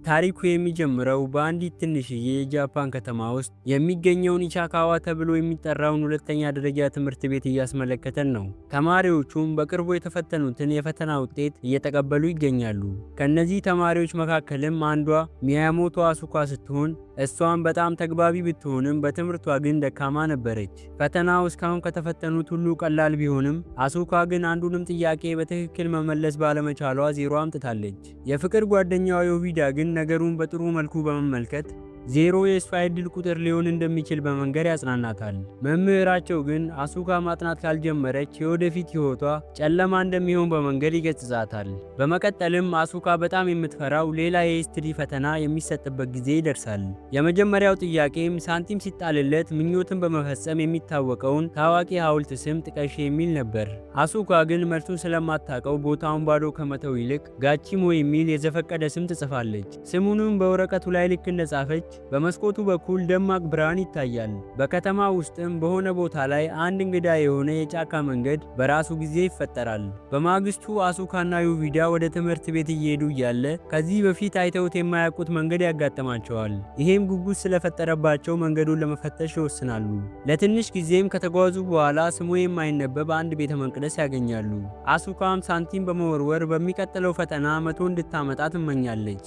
ታሪኩ የሚጀምረው በአንዲት ትንሽዬ የጃፓን ከተማ ውስጥ የሚገኘውን ኢቻካዋ ተብሎ የሚጠራውን ሁለተኛ ደረጃ ትምህርት ቤት እያስመለከተን ነው። ተማሪዎቹም በቅርቡ የተፈተኑትን የፈተና ውጤት እየተቀበሉ ይገኛሉ። ከነዚህ ተማሪዎች መካከልም አንዷ ሚያሞቶ አሱካ ስትሆን እሷም በጣም ተግባቢ ብትሆንም በትምህርቷ ግን ደካማ ነበረች። ፈተናው እስካሁን ከተፈተኑት ሁሉ ቀላል ቢሆንም አሱካ ግን አንዱንም ጥያቄ በትክክል መመለስ ባለመቻሏ 0 አምጥታለች። የፍቅር ጓደኛዋ ዮቪዳ ግን ነገሩን በጥሩ መልኩ በመመልከት 0 የእሷ ዕድል ቁጥር ሊሆን እንደሚችል በመንገር ያጽናናታል። መምህራቸው ግን አሱካ ማጥናት ካልጀመረች የወደፊት ሕይወቷ ጨለማ እንደሚሆን በመንገር ይገስጻታል። በመቀጠልም አሱካ በጣም የምትፈራው ሌላ የሂስትሪ ፈተና የሚሰጥበት ጊዜ ይደርሳል። የመጀመሪያው ጥያቄም ሳንቲም ሲጣልለት ምኞትን በመፈጸም የሚታወቀውን ታዋቂ ሐውልት ስም ጥቀሽ የሚል ነበር። አሱካ ግን መልሱን ስለማታውቀው ቦታውን ባዶ ከመተው ይልቅ ጋቺሞ የሚል የዘፈቀደ ስም ትጽፋለች። ስሙንም በወረቀቱ ላይ ልክ እንደጻፈች በመስኮቱ በኩል ደማቅ ብርሃን ይታያል። በከተማ ውስጥም በሆነ ቦታ ላይ አንድ እንግዳ የሆነ የጫካ መንገድ በራሱ ጊዜ ይፈጠራል። በማግስቱ አሱካና ዮቪዳ ወደ ትምህርት ቤት እየሄዱ እያለ ከዚህ በፊት አይተውት የማያውቁት መንገድ ያጋጥማቸዋል። ይሄም ጉጉት ስለፈጠረባቸው መንገዱን ለመፈተሽ ይወስናሉ። ለትንሽ ጊዜም ከተጓዙ በኋላ ስሙ የማይነበብ አንድ ቤተ መቅደስ ያገኛሉ። አሱካም ሳንቲም በመወርወር በሚቀጥለው ፈተና 100 እንድታመጣ ትመኛለች።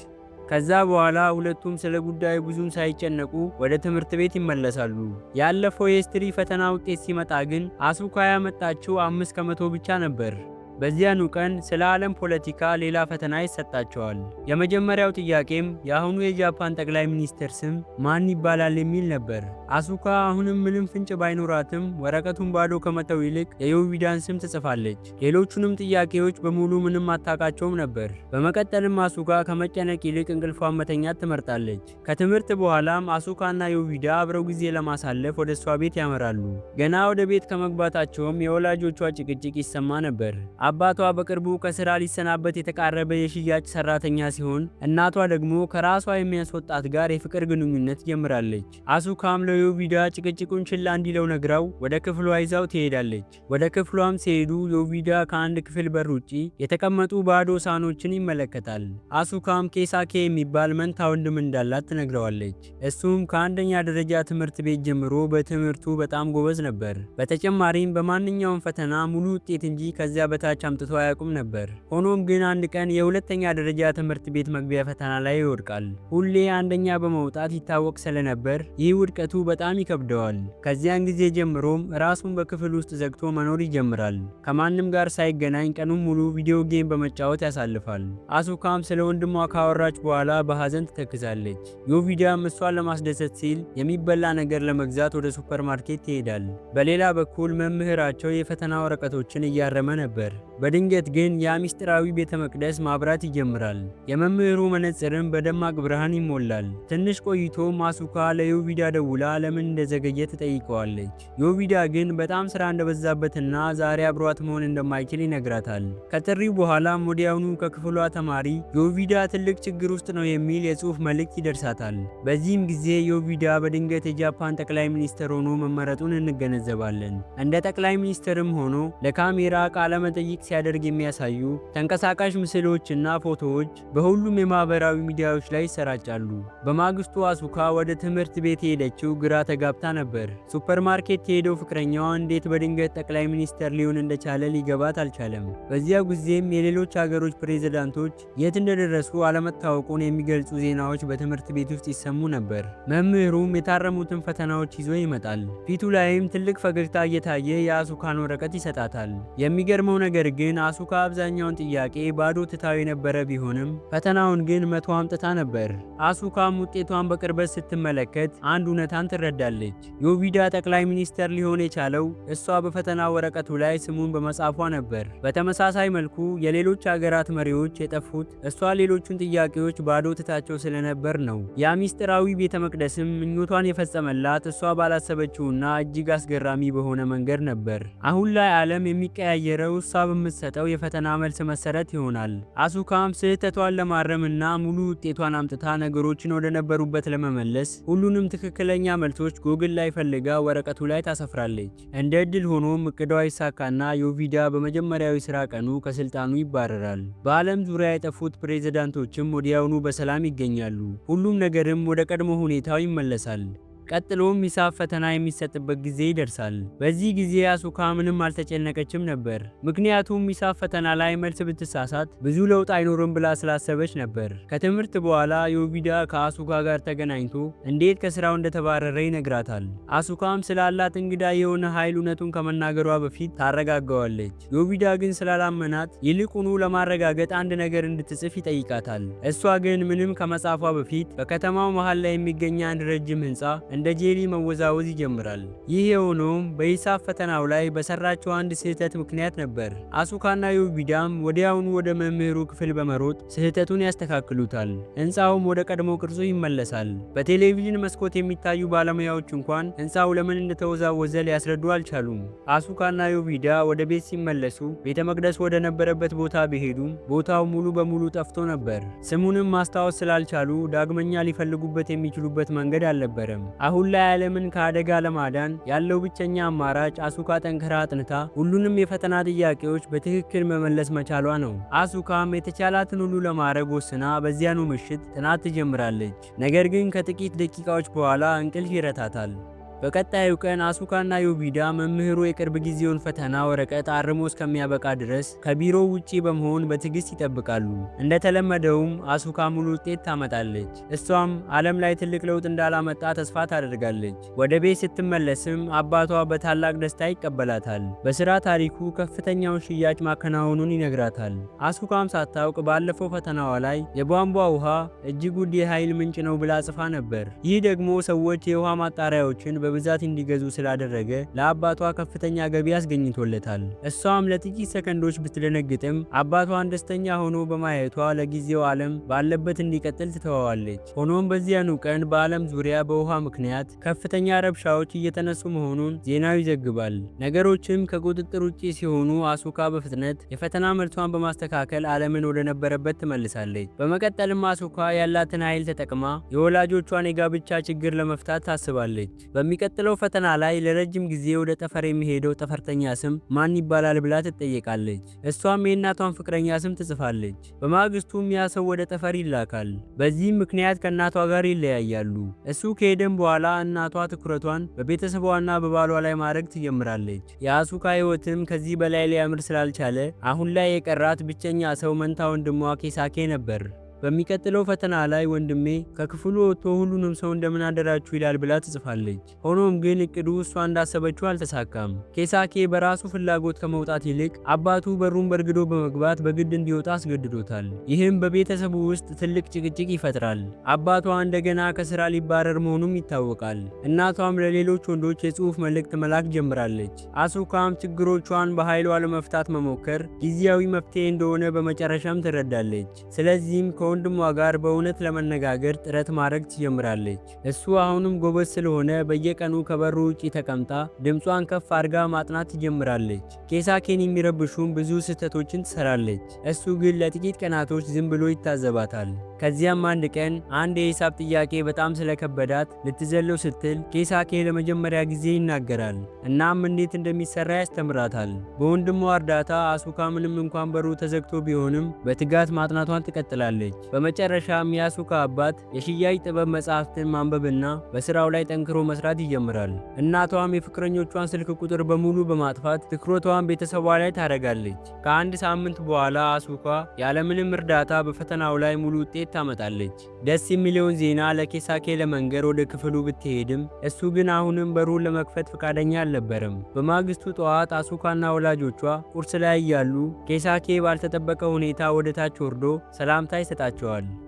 ከዛ በኋላ ሁለቱም ስለ ጉዳዩ ብዙም ሳይጨነቁ ወደ ትምህርት ቤት ይመለሳሉ። ያለፈው የሂስትሪ ፈተና ውጤት ሲመጣ ግን አሱካ ያመጣችው 5 ከመቶ ብቻ ነበር። በዚያኑ ቀን ስለ ዓለም ፖለቲካ ሌላ ፈተና ይሰጣቸዋል። የመጀመሪያው ጥያቄም የአሁኑ የጃፓን ጠቅላይ ሚኒስትር ስም ማን ይባላል የሚል ነበር። አሱካ አሁንም ምንም ፍንጭ ባይኖራትም ወረቀቱን ባዶ ከመተው ይልቅ የዮቪዳን ስም ትጽፋለች። ሌሎቹንም ጥያቄዎች በሙሉ ምንም አታውቃቸውም ነበር። በመቀጠልም አሱካ ከመጨነቅ ይልቅ እንቅልፏን መተኛት ትመርጣለች። ከትምህርት በኋላም አሱካና ዮቪዳ አብረው ጊዜ ለማሳለፍ ወደ እሷ ቤት ያመራሉ። ገና ወደ ቤት ከመግባታቸውም የወላጆቿ ጭቅጭቅ ይሰማ ነበር። አባቷ በቅርቡ ከስራ ሊሰናበት የተቃረበ የሽያጭ ሰራተኛ ሲሆን እናቷ ደግሞ ከራሷ የሚያስወጣት ጋር የፍቅር ግንኙነት ጀምራለች። አሱካም ለዮቪዳ ጭቅጭቁን ችላ እንዲለው ነግራው ወደ ክፍሏ ይዛው ትሄዳለች። ወደ ክፍሏም ሲሄዱ ዮቪዳ ከአንድ ክፍል በር ውጪ የተቀመጡ ባዶ ሳህኖችን ይመለከታል። አሱካም ኬሳኬ የሚባል መንታ ወንድም እንዳላት ትነግረዋለች። እሱም ከአንደኛ ደረጃ ትምህርት ቤት ጀምሮ በትምህርቱ በጣም ጎበዝ ነበር። በተጨማሪም በማንኛውም ፈተና ሙሉ ውጤት እንጂ ከዚያ በታች አምጥቶ አያውቁም ነበር። ሆኖም ግን አንድ ቀን የሁለተኛ ደረጃ ትምህርት ቤት መግቢያ ፈተና ላይ ይወድቃል። ሁሌ አንደኛ በመውጣት ይታወቅ ስለነበር ይህ ውድቀቱ በጣም ይከብደዋል። ከዚያን ጊዜ ጀምሮም ራሱን በክፍል ውስጥ ዘግቶ መኖር ይጀምራል። ከማንም ጋር ሳይገናኝ ቀኑን ሙሉ ቪዲዮ ጌም በመጫወት ያሳልፋል። አሱካም ስለ ወንድሟ ካወራች በኋላ በሐዘን ትተክዛለች። ዮቪዳም እሷን ለማስደሰት ሲል የሚበላ ነገር ለመግዛት ወደ ሱፐርማርኬት ይሄዳል። በሌላ በኩል መምህራቸው የፈተና ወረቀቶችን እያረመ ነበር። በድንገት ግን ያ ሚስጥራዊ ቤተ መቅደስ ማብራት ይጀምራል። የመምህሩ መነጽርም በደማቅ ብርሃን ይሞላል። ትንሽ ቆይቶም አሱካ ለዮቪዳ ደውላ ለምን እንደዘገየ ትጠይቀዋለች። ዮቪዳ ግን በጣም ስራ እንደበዛበትና ዛሬ አብሯት መሆን እንደማይችል ይነግራታል። ከጥሪው በኋላም ወዲያውኑ ከክፍሏ ተማሪ ዮቪዳ ትልቅ ችግር ውስጥ ነው የሚል የጽሑፍ መልእክት ይደርሳታል። በዚህም ጊዜ ዮቪዳ በድንገት የጃፓን ጠቅላይ ሚኒስትር ሆኖ መመረጡን እንገነዘባለን። እንደ ጠቅላይ ሚኒስትርም ሆኖ ለካሜራ ቃለ መጠይቅ ሲያደርግ የሚያሳዩ ተንቀሳቃሽ ምስሎችና ፎቶዎች በሁሉም የማህበራዊ ሚዲያዎች ላይ ይሰራጫሉ። በማግስቱ አሱካ ወደ ትምህርት ቤት የሄደችው ግራ ተጋብታ ነበር። ሱፐርማርኬት የሄደው ፍቅረኛዋ እንዴት በድንገት ጠቅላይ ሚኒስትር ሊሆን እንደቻለ ሊገባት አልቻለም። በዚያው ጊዜም የሌሎች ሀገሮች ፕሬዝዳንቶች የት እንደደረሱ አለመታወቁን የሚገልጹ ዜናዎች በትምህርት ቤት ውስጥ ይሰሙ ነበር። መምህሩም የታረሙትን ፈተናዎች ይዞ ይመጣል። ፊቱ ላይም ትልቅ ፈገግታ እየታየ የአሱካን ወረቀት ይሰጣታል። የሚገርመው ነገር ግን አሱካ አብዛኛውን ጥያቄ ባዶ ትታው የነበረ ቢሆንም ፈተናውን ግን 100 አምጥታ ነበር። አሱካም ውጤቷን በቅርበት ስትመለከት አንድ እውነታን ትረዳለች። ዮቪዳ ጠቅላይ ሚኒስትር ሊሆን የቻለው እሷ በፈተና ወረቀቱ ላይ ስሙን በመጻፏ ነበር። በተመሳሳይ መልኩ የሌሎች ሀገራት መሪዎች የጠፉት እሷ ሌሎቹን ጥያቄዎች ባዶ ትታቸው ስለነበር ነው። ያ ሚስጥራዊ ቤተ መቅደስም ምኞቷን የፈጸመላት እሷ ባላሰበችውና እጅግ አስገራሚ በሆነ መንገድ ነበር። አሁን ላይ ዓለም የሚቀያየረው እሷ በምትሰጠው የፈተና መልስ መሰረት ይሆናል። አሱካም ስህተቷን ለማረምና ሙሉ ውጤቷን አምጥታ ነገሮችን ወደ ነበሩበት ለመመለስ ሁሉንም ትክክለኛ መልሶች ጎግል ላይ ፈልጋ ወረቀቱ ላይ ታሰፍራለች። እንደ እድል ሆኖም እቅዷ ይሳካና ዮቪዳ በመጀመሪያው የስራ ቀኑ ከስልጣኑ ይባረራል። በዓለም ዙሪያ የጠፉት ፕሬዝዳንቶችም ወዲያውኑ በሰላም ይገኛሉ። ሁሉም ነገርም ወደ ቀድሞ ሁኔታው ይመለሳል። ቀጥሎም ሂሳብ ፈተና የሚሰጥበት ጊዜ ይደርሳል። በዚህ ጊዜ አሱካ ምንም አልተጨነቀችም ነበር። ምክንያቱም ሂሳብ ፈተና ላይ መልስ ብትሳሳት ብዙ ለውጥ አይኖርም ብላ ስላሰበች ነበር። ከትምህርት በኋላ ዮቪዳ ከአሱካ ጋር ተገናኝቶ እንዴት ከስራው እንደተባረረ ይነግራታል። አሱካም ስላላት እንግዳ የሆነ ኃይል እውነቱን ከመናገሯ በፊት ታረጋጋዋለች። ዮቪዳ ግን ስላላመናት ይልቁኑ ለማረጋገጥ አንድ ነገር እንድትጽፍ ይጠይቃታል። እሷ ግን ምንም ከመጻፏ በፊት በከተማው መሃል ላይ የሚገኝ አንድ ረጅም ህንፃ እንደ ጄሊ መወዛወዝ ይጀምራል። ይህ የሆነውም በሂሳብ ፈተናው ላይ በሰራቸው አንድ ስህተት ምክንያት ነበር። አሱካና ዮቪዳም ወዲያውኑ ወደ መምህሩ ክፍል በመሮጥ ስህተቱን ያስተካክሉታል። ህንፃውም ወደ ቀድሞ ቅርጹ ይመለሳል። በቴሌቪዥን መስኮት የሚታዩ ባለሙያዎች እንኳን ህንፃው ለምን እንደተወዛወዘ ሊያስረዱ አልቻሉም። አሱካና ዮቪዳ ወደ ቤት ሲመለሱ ቤተ መቅደስ ወደ ነበረበት ቦታ ቢሄዱም ቦታው ሙሉ በሙሉ ጠፍቶ ነበር። ስሙንም ማስታወስ ስላልቻሉ ዳግመኛ ሊፈልጉበት የሚችሉበት መንገድ አልነበረም። አሁን ላይ ዓለምን ከአደጋ ለማዳን ያለው ብቸኛ አማራጭ አሱካ ጠንክራ አጥንታ ሁሉንም የፈተና ጥያቄዎች በትክክል መመለስ መቻሏ ነው። አሱካም የተቻላትን ሁሉ ለማድረግ ወስና በዚያኑ ምሽት ጥናት ትጀምራለች። ነገር ግን ከጥቂት ደቂቃዎች በኋላ እንቅልፍ ይረታታል። በቀጣዩ ቀን አሱካና ዮቪዳ መምህሩ የቅርብ ጊዜውን ፈተና ወረቀት አርሞ እስከሚያበቃ ድረስ ከቢሮው ውጪ በመሆን በትዕግስት ይጠብቃሉ። እንደተለመደውም አሱካ ሙሉ ውጤት ታመጣለች። እሷም ዓለም ላይ ትልቅ ለውጥ እንዳላመጣ ተስፋ ታደርጋለች። ወደ ቤት ስትመለስም አባቷ በታላቅ ደስታ ይቀበላታል። በስራ ታሪኩ ከፍተኛውን ሽያጭ ማከናወኑን ይነግራታል። አሱካም ሳታውቅ ባለፈው ፈተናዋ ላይ የቧንቧ ውሃ እጅግ ውድ የኃይል ምንጭ ነው ብላ ጽፋ ነበር። ይህ ደግሞ ሰዎች የውሃ ማጣሪያዎችን በብዛት እንዲገዙ ስላደረገ ለአባቷ ከፍተኛ ገቢ አስገኝቶለታል። እሷም ለጥቂት ሰከንዶች ብትደነግጥም አባቷን ደስተኛ ሆኖ በማየቷ ለጊዜው ዓለም ባለበት እንዲቀጥል ትተዋዋለች። ሆኖም በዚያኑ ቀን በዓለም ዙሪያ በውሃ ምክንያት ከፍተኛ ረብሻዎች እየተነሱ መሆኑን ዜናው ይዘግባል። ነገሮችም ከቁጥጥር ውጪ ሲሆኑ አሱካ በፍጥነት የፈተና መልሷን በማስተካከል ዓለምን ወደ ነበረበት ትመልሳለች። በመቀጠልም አሱካ ያላትን ኃይል ተጠቅማ የወላጆቿን የጋብቻ ችግር ለመፍታት ታስባለች። በሚቀጥለው ፈተና ላይ ለረጅም ጊዜ ወደ ጠፈር የሚሄደው ጠፈርተኛ ስም ማን ይባላል ብላ ትጠየቃለች። እሷም የእናቷን ፍቅረኛ ስም ትጽፋለች። በማግስቱም ያ ሰው ወደ ጠፈር ይላካል። በዚህም ምክንያት ከእናቷ ጋር ይለያያሉ። እሱ ከሄደም በኋላ እናቷ ትኩረቷን በቤተሰቧና በባሏ ላይ ማድረግ ትጀምራለች። የአሱካ ሕይወትም ከዚህ በላይ ሊያምር ስላልቻለ አሁን ላይ የቀራት ብቸኛ ሰው መንታ ወንድሟ ኬሳኬ ነበር። በሚቀጥለው ፈተና ላይ ወንድሜ ከክፍሉ ወጥቶ ሁሉንም ሰው እንደምን አደራችሁ ይላል ብላ ትጽፋለች። ሆኖም ግን እቅዱ እሷ እንዳሰበችው አልተሳካም። ኬሳኬ በራሱ ፍላጎት ከመውጣት ይልቅ አባቱ በሩን በርግዶ በመግባት በግድ እንዲወጣ አስገድዶታል። ይህም በቤተሰቡ ውስጥ ትልቅ ጭቅጭቅ ይፈጥራል። አባቷ እንደገና ከስራ ሊባረር መሆኑም ይታወቃል። እናቷም ለሌሎች ወንዶች የጽሑፍ መልእክት መላክ ጀምራለች። አሱካም ችግሮቿን በኃይሏ ለመፍታት መሞከር ጊዜያዊ መፍትሄ እንደሆነ በመጨረሻም ትረዳለች። ስለዚህም ከወንድሟ ጋር በእውነት ለመነጋገር ጥረት ማድረግ ትጀምራለች። እሱ አሁንም ጎበዝ ስለሆነ በየቀኑ ከበሩ ውጪ ተቀምጣ ድምጿን ከፍ አድርጋ ማጥናት ትጀምራለች። ኬሳኬን የሚረብሹም ብዙ ስህተቶችን ትሰራለች። እሱ ግን ለጥቂት ቀናቶች ዝም ብሎ ይታዘባታል። ከዚያም አንድ ቀን አንድ የሂሳብ ጥያቄ በጣም ስለከበዳት ልትዘለው ስትል ኬሳኬ ለመጀመሪያ ጊዜ ይናገራል። እናም እንዴት እንደሚሰራ ያስተምራታል። በወንድሟ እርዳታ አሱካ ምንም እንኳን በሩ ተዘግቶ ቢሆንም በትጋት ማጥናቷን ትቀጥላለች። በመጨረሻም የአሱካ አባት የሽያጭ ጥበብ መጽሐፍትን ማንበብና በስራው ላይ ጠንክሮ መስራት ይጀምራል። እናቷም የፍቅረኞቿን ስልክ ቁጥር በሙሉ በማጥፋት ትኩረቷን ቤተሰቧ ላይ ታደርጋለች። ከአንድ ሳምንት በኋላ አሱካ ያለምንም እርዳታ በፈተናው ላይ ሙሉ ውጤት ታመጣለች። ደስ የሚለውን ዜና ለኬሳኬ ለመንገር ወደ ክፍሉ ብትሄድም እሱ ግን አሁንም በሩን ለመክፈት ፈቃደኛ አልነበረም። በማግስቱ ጠዋት አሱካና ወላጆቿ ቁርስ ላይ እያሉ ኬሳኬ ባልተጠበቀ ሁኔታ ወደ ታች ወርዶ ሰላምታ ይሰጣቸዋል።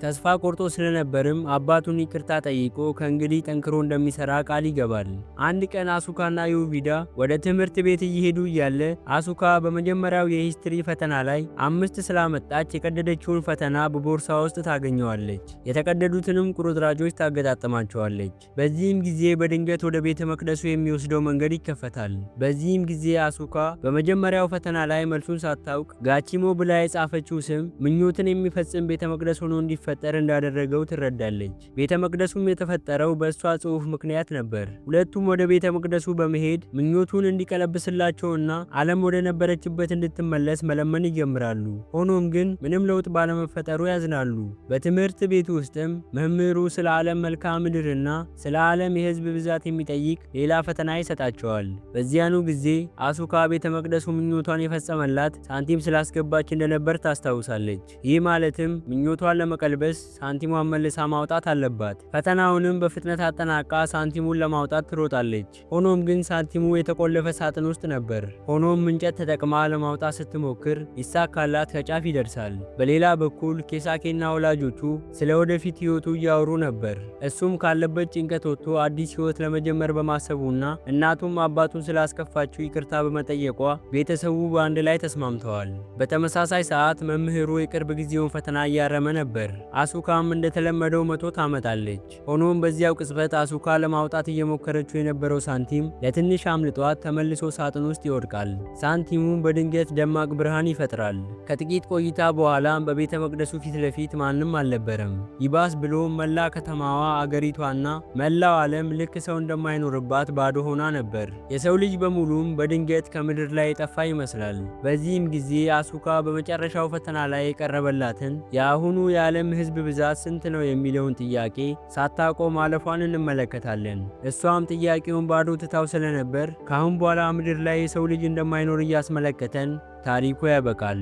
ተስፋ ቆርጦ ስለነበርም አባቱን ይቅርታ ጠይቆ ከእንግዲህ ጠንክሮ እንደሚሰራ ቃል ይገባል። አንድ ቀን አሱካና ዮቪዳ ወደ ትምህርት ቤት እየሄዱ እያለ አሱካ በመጀመሪያው የሂስትሪ ፈተና ላይ 5 ስላመጣች የቀደደችውን ፈተና በቦርሳ ውስጥ ታገኛለች። ታገኘዋለች። የተቀደዱትንም ቁርጥራጮች ታገጣጥማቸዋለች። በዚህም ጊዜ በድንገት ወደ ቤተ መቅደሱ የሚወስደው መንገድ ይከፈታል። በዚህም ጊዜ አሱካ በመጀመሪያው ፈተና ላይ መልሱን ሳታውቅ ጋቺሞ ብላ የጻፈችው ስም ምኞትን የሚፈጽም ቤተ መቅደስ ሆኖ እንዲፈጠር እንዳደረገው ትረዳለች። ቤተ መቅደሱም የተፈጠረው በእሷ ጽሑፍ ምክንያት ነበር። ሁለቱም ወደ ቤተ መቅደሱ በመሄድ ምኞቱን እንዲቀለብስላቸውና ዓለም ወደ ነበረችበት እንድትመለስ መለመን ይጀምራሉ። ሆኖም ግን ምንም ለውጥ ባለመፈጠሩ ያዝናሉ። በትምህርት ቤት ውስጥም መምህሩ ስለ ዓለም መልክዓ ምድርና ስለ ዓለም የሕዝብ ብዛት የሚጠይቅ ሌላ ፈተና ይሰጣቸዋል። በዚያኑ ጊዜ አሱካ ቤተ መቅደሱ ምኞቷን የፈጸመላት ሳንቲም ስላስገባች እንደነበር ታስታውሳለች። ይህ ማለትም ምኞቷን ለመቀልበስ ሳንቲሟን መልሳ ማውጣት አለባት። ፈተናውንም በፍጥነት አጠናቃ ሳንቲሙን ለማውጣት ትሮጣለች። ሆኖም ግን ሳንቲሙ የተቆለፈ ሳጥን ውስጥ ነበር። ሆኖም እንጨት ተጠቅማ ለማውጣት ስትሞክር ይሳካላት ከጫፍ ይደርሳል። በሌላ በኩል ኬሳኬና ወላጆቹ ስለ ወደፊት ህይወቱ እያወሩ ነበር። እሱም ካለበት ጭንቀት ወጥቶ አዲስ ህይወት ለመጀመር በማሰቡና እናቱም አባቱን ስላስከፋችው ይቅርታ በመጠየቋ ቤተሰቡ በአንድ ላይ ተስማምተዋል። በተመሳሳይ ሰዓት መምህሩ የቅርብ ጊዜውን ፈተና እያረመ ነበር። አሱካም እንደተለመደው መቶ ታመጣለች። ሆኖም በዚያው ቅጽበት አሱካ ለማውጣት እየሞከረችው የነበረው ሳንቲም ለትንሽ አምልጧት ተመልሶ ሳጥን ውስጥ ይወድቃል። ሳንቲሙም በድንገት ደማቅ ብርሃን ይፈጥራል። ከጥቂት ቆይታ በኋላም በቤተ መቅደሱ ፊት ለፊት ማንም አልነበረም። ይባስ ብሎ መላ ከተማዋ፣ አገሪቷና መላው ዓለም ልክ ሰው እንደማይኖርባት ባዶ ሆና ነበር። የሰው ልጅ በሙሉም በድንገት ከምድር ላይ የጠፋ ይመስላል። በዚህም ጊዜ አሱካ በመጨረሻው ፈተና ላይ የቀረበላትን የአሁኑ የዓለም ሕዝብ ብዛት ስንት ነው የሚለውን ጥያቄ ሳታቆም ማለፏን እንመለከታለን። እሷም ጥያቄውን ባዶ ትታው ስለነበር ከአሁን በኋላ ምድር ላይ የሰው ልጅ እንደማይኖር እያስመለከተን ታሪኩ ያበቃል።